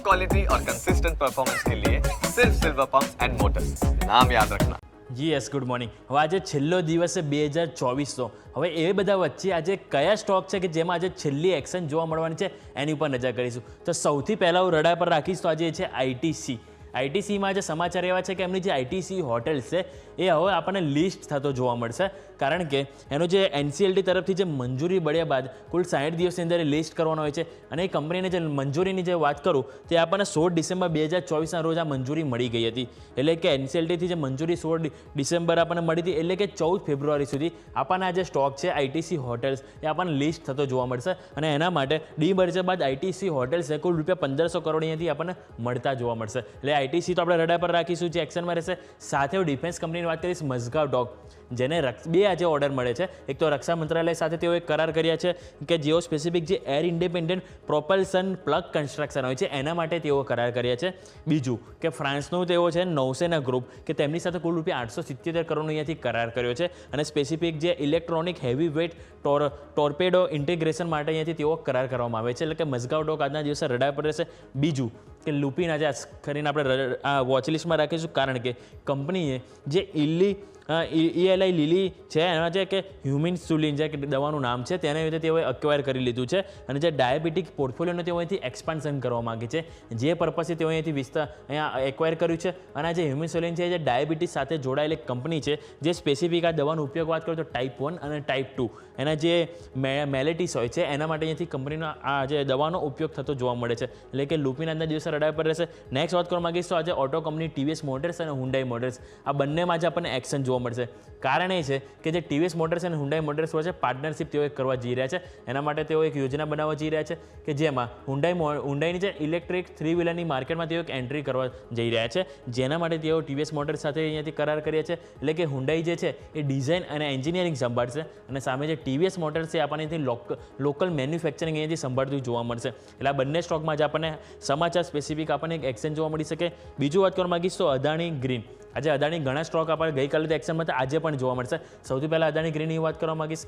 Quality और consistent performance के लिए सिर्फ सिल्वर पंप्स एंड मोटर्स, नाम याद रखना। જી યસ ગુડ મોર્નિંગ. હવે આજે છેલ્લો દિવસ છે 2024નો. હવે એ બધા વચ્ચે આજે કયા સ્ટોક છે કે જેમાં આજે છેલ્લી એક્શન જોવા મળવાની છે એની ઉપર નજર કરીશું. તો સૌથી પહેલાં હું રડાર પર રાખીશ તો આજે એ છે આઈટીસી. આઈટીસીમાં જે સમાચાર એવા છે કે એમની જે આઈટીસી હોટેલ્સ છે એ હવે આપણને લિસ્ટ થતો જોવા મળશે, કારણ કે એનો જે એનસીએલટી તરફથી જે મંજૂરી મળ્યા બાદ કુલ 60 દિવસની અંદર લિસ્ટ કરવાનો હોય છે. અને એ કંપનીને જે મંજૂરીની જે વાત કરું તે આપણને 16 ડિસેમ્બર 2024ના રોજ આ મંજૂરી મળી ગઈ હતી. એટલે કે એનસીએલટીથી જે મંજૂરી 16 ડિસેમ્બર આપણને મળી હતી, એટલે કે 14 ફેબ્રુઆરી સુધી આપણને આ જે સ્ટોક છે આઈટીસી હોટેલ્સ એ આપણને લિસ્ટ થતો જોવા મળશે. અને એના માટે ડીમર્જર બાદ આઈટીસી હોટેલ્સ કુલ રૂપિયા 1500 કરોડ અહીંયાથી આપણને મળતા જોવા મળશે. એટલે આઈટીસી તો આપણે રડાર પર રાખીશું, જે એક્શનમાં રહેશે. સાથે હું ડિફેન્સ કંપનીની વાત કરીશ, મઝગાવ ડોગ, જેને બે આજે ઓર્ડર મળે છે. એક તો રક્ષા મંત્રાલય સાથે તેઓ એક કરાર કર્યા છે કે જેઓ સ્પેસિફિક જે એર ઇન્ડિપેન્ડન્ટ પ્રોપલ્સન પ્લગ કન્સ્ટ્રક્શન હોય છે એના માટે તેઓ કરાર કર્યા છે. બીજું કે ફ્રાન્સનું તેઓ છે નૌસેના ગ્રુપ, કે તેમની સાથે કુલ રૂપિયા 877 કરોડનો અહીંયાથી કરાર કર્યો છે. અને સ્પેસિફિક જે ઇલેક્ટ્રોનિક હેવી વેઇટ ટોર્પેડો ઇન્ટિગ્રેશન માટે અહીંયાથી તેઓ કરાર કરવામાં આવે છે. એટલે કે મઝગાવ ડોગ આજના દિવસે રડાર પર રહેશે. બીજું કે લુપિન આજે કરીને આપણે આ વોચલિસ્ટમાં રાખીશું, કારણ કે કંપનીએ જે ELI લીલી છે એમાં છે કે હ્યુમિનસુલિન જે દવાનું નામ છે તેને રીતે તેઓએ અક્વાયર કરી લીધું છે. અને જે ડાયાબિટીક પોર્ટફોલિયોને તેઓ અહીંથી એક્સપાન્શન કરવા માગે છે, જે પર્પઝથી તેઓ અહીંથી અહીંયા એક્વાયર કર્યું છે. અને આ જે હ્યુમિનસુલિન છે જે ડાયાબિટીસ સાથે જોડાયેલી કંપની છે, જે સ્પેસિફિક આ દવાનો ઉપયોગ વાત કરો તો ટાઈપ 1 અને ટાઈપ 2 એના જે મેલેટીસ હોય છે એના માટે અહીંયાથી કંપનીનો આ જે દવાનો ઉપયોગ થતો જોવા મળે છે. એટલે કે લુપિન આજના દિવસે રડાર પર રહેશે. નેક્સ્ટ વાત કરવા માગીશ તો આજે ઓટો કંપની ટીવીએસ મોટર્સ અને હુન્ડાઈ મોટર્સ, આ બંનેમાં જ આપણને એક્શન જોવા મળશે. કારણ એ છે કે જે ટીવીએસ મોટર્સ અને હુન્ડાઈ મોટર્સ વચ્ચે પાર્ટનરશિપ તેઓ કરવા જઈ રહ્યા છે. એના માટે તેઓ એક યોજના બનાવવા જઈ રહ્યા છે કે જેમાં હુન્ડાઈની જે ઇલેક્ટ્રિક 3 વ્હીલરની માર્કેટમાં તેઓ એક એન્ટ્રી કરવા જઈ રહ્યા છે, જેના માટે તેઓ ટીવીએસ મોટર્સ સાથે અહીંયાથી કરાર કર્યા છે. એટલે કે હુન્ડાઈ જે છે એ ડિઝાઇન અને એન્જિનિયરિંગ સંભાળશે, અને સામે જે ટીવીએસ મોટર્સ છે આપણને અહીંથી લોકલ મેન્યુફેક્ચરિંગ અહીંયાથી સંભાળતું જોવા મળશે. એટલે આ બંને સ્ટોકમાં જ આપણને સમાચાર સ્પેસિફિક આપણને એક એક્શન જોવા મળી શકે. બીજું વાત કરવા માગીશ તો અદાણી ગ્રીન. આજે અદાણી ઘણા સ્ટોક આપણે ગઈકાલે તો એક્શનમાં હતા, આજે પણ જોવા મળશે. સૌથી પહેલાં અદાણી ગ્રીનની વાત કરવા માગીશ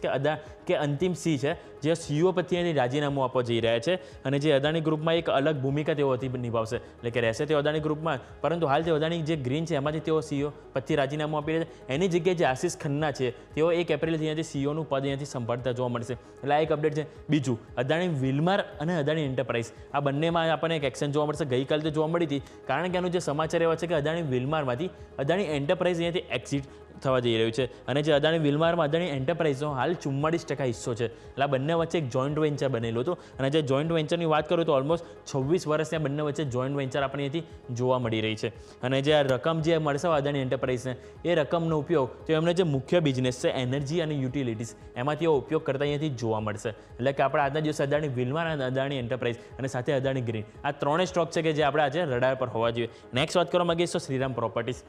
કે અંતિમ સી છે જે સીઈઓ પરથી રાજીનામું આપવા જઈ રહ્યા છે. અને જે અદાણી ગ્રુપમાં એક અલગ ભૂમિકા તેઓ નિભાવશે, એટલે કે રહેશે તેઓ અદાણી ગ્રુપમાં, પરંતુ હાલ તેઓ અદાણી જે ગ્રીન છે એમાંથી તેઓ સીઈઓ પરથી રાજીનામું આપી રહ્યા છે. એની જગ્યાએ જે આશિષ ખન્ના છે તેઓ 1 એપ્રિલથી અહીંયાથી સીઈઓનું પદ અહીંયાથી સંભાળતા જોવા મળશે. એટલે આ એક અપડેટ છે. બીજું અદાણી વિલમાર અને અદાણી એન્ટરપ્રાઇઝ, આ બંનેમાં આપણને એક એક્શન જોવા મળશે. ગઈકાલે તો જોવા મળી હતી, કારણ કે આનું જે સમાચાર એવા છે કે અદાણી વિલમારમાંથી અદાણી એન્ટરપ્રાઇઝ અહીંયાથી એક્ઝિટ થવા જઈ રહ્યું છે. અને જે અદાણી વિલમારમાં અદાણી એન્ટરપ્રાઇઝનો હાલ 44% હિસ્સો છે. એટલે આ બંને વચ્ચે એક જોઈન્ટ વેન્ચર બનેલું હતું. અને જે જોઈન્ટ વેન્ચરની વાત કરું તો ઓલમોસ્ટ 26 વર્ષથી આ બંને વચ્ચે જોઈન્ટ વેન્ચર આપણે અહીંયાથી જોવા મળી રહી છે. અને જે આ રકમ જે મળશે અદાણી એન્ટરપ્રાઇઝને, એ રકમનો ઉપયોગ તો એમને જે મુખ્ય બિઝનેસ છે એનર્જી અને યુટિલિટીઝ એમાં તેઓ ઉપયોગ કરતા અહીંયાથી જોવા મળશે. એટલે કે આપણે આજના દિવસે અદાણી વિલમાર અને અદાણી એન્ટરપ્રાઇઝ અને સાથે અદાણી ગ્રીન, આ ત્રણેય સ્ટોક છે કે જે આપણે આજે રડાર પર હોવા જોઈએ. નેક્સ્ટ વાત કરવા માંગીએ તો શ્રીરામ પ્રોપર્ટીઝ.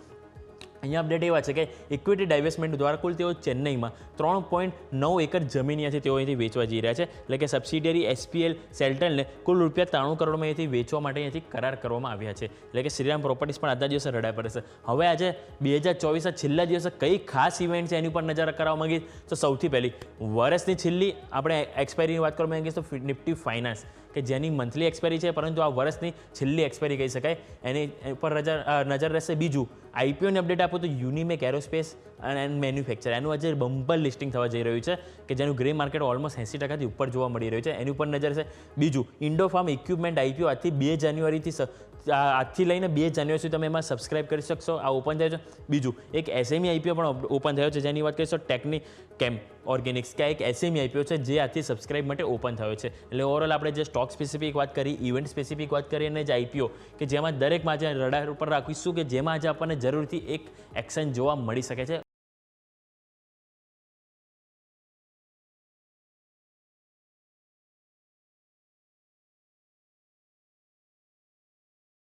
અહીંયા અપડેટ એવા છે કે ઇક્વિટી ડાઇવેસ્ટમેન્ટ દ્વારા કુલ તેઓ ચેન્નઈમાં 3.9 એકર જમીન અહીંયાથી તેઓ અહીંથી વેચવા જઈ રહ્યા છે. એટલે કે સબસિડિયરી SPL સેલ્ટનને કુલ રૂપિયા 93 કરોડમાં અહીંથી વેચવા માટે અહીંયાથી કરાર કરવામાં આવ્યા છે. એટલે કે શ્રીરામ પ્રોપર્ટીઝ પણ આજના દિવસે રડાર પર રહેશે. હવે આજે 2024ના છેલ્લા દિવસે કઈ ખાસ ઇવેન્ટ છે એની ઉપર નજર કરવા માંગીએ તો સૌથી પહેલી વર્ષની છેલ્લી આપણે એક્સપાયરીની વાત કરવા માંગીએ તો નિફ્ટી ફાઇનાન્સ, કે જેની મંથલી એક્સપાયરી છે પરંતુ આ વર્ષની છેલ્લી એક્સપાયરી કહી શકાય, એની ઉપર નજર રહેશે. બીજું IPOની અપડેટ આપો તો યુનિમેક એરોસ્પેસ એન્ડ મેન્યુફેક્ચર, એનું આજે બમ્પર લિસ્ટિંગ થવા જઈ રહ્યું છે, કે જેનું ગ્રે માર્કેટ ઓલમોસ્ટ 80%થી ઉપર જોવા મળી રહ્યું છે, એની ઉપર નજર છે. બીજું ઇન્ડોફાર્મ ઇક્વિપમેન્ટ IPO આજથી 2 જાન્યુઆરીથી આજથી લઈને 2 જાન્યુઆરી સુધી તમે એમાં સબસ્ક્રાઇબ કરી શકશો, આ ઓપન થયો છે. બીજું એક SME IPO પણ ઓપન થયો છે, જેની વાત કરીશું ટેકનિકેમ ઓર્ગેનિક્સ, કે એક SME IPO છે જે આજથી સબસ્ક્રાઇબ માટે ઓપન થયો છે. એટલે ઓવરઓલ આપણે જે સ્ટોક સ્પેસિફિક વાત કરી, ઇવેન્ટ સ્પેસિફિક વાત કરી, અને જે IPO કે જેમાં દરેકમાં આજે રડાર ઉપર રાખીશું કે જેમાં આજે આપણને જરૂરથી એક એક્શન જોવા મળી શકે છે.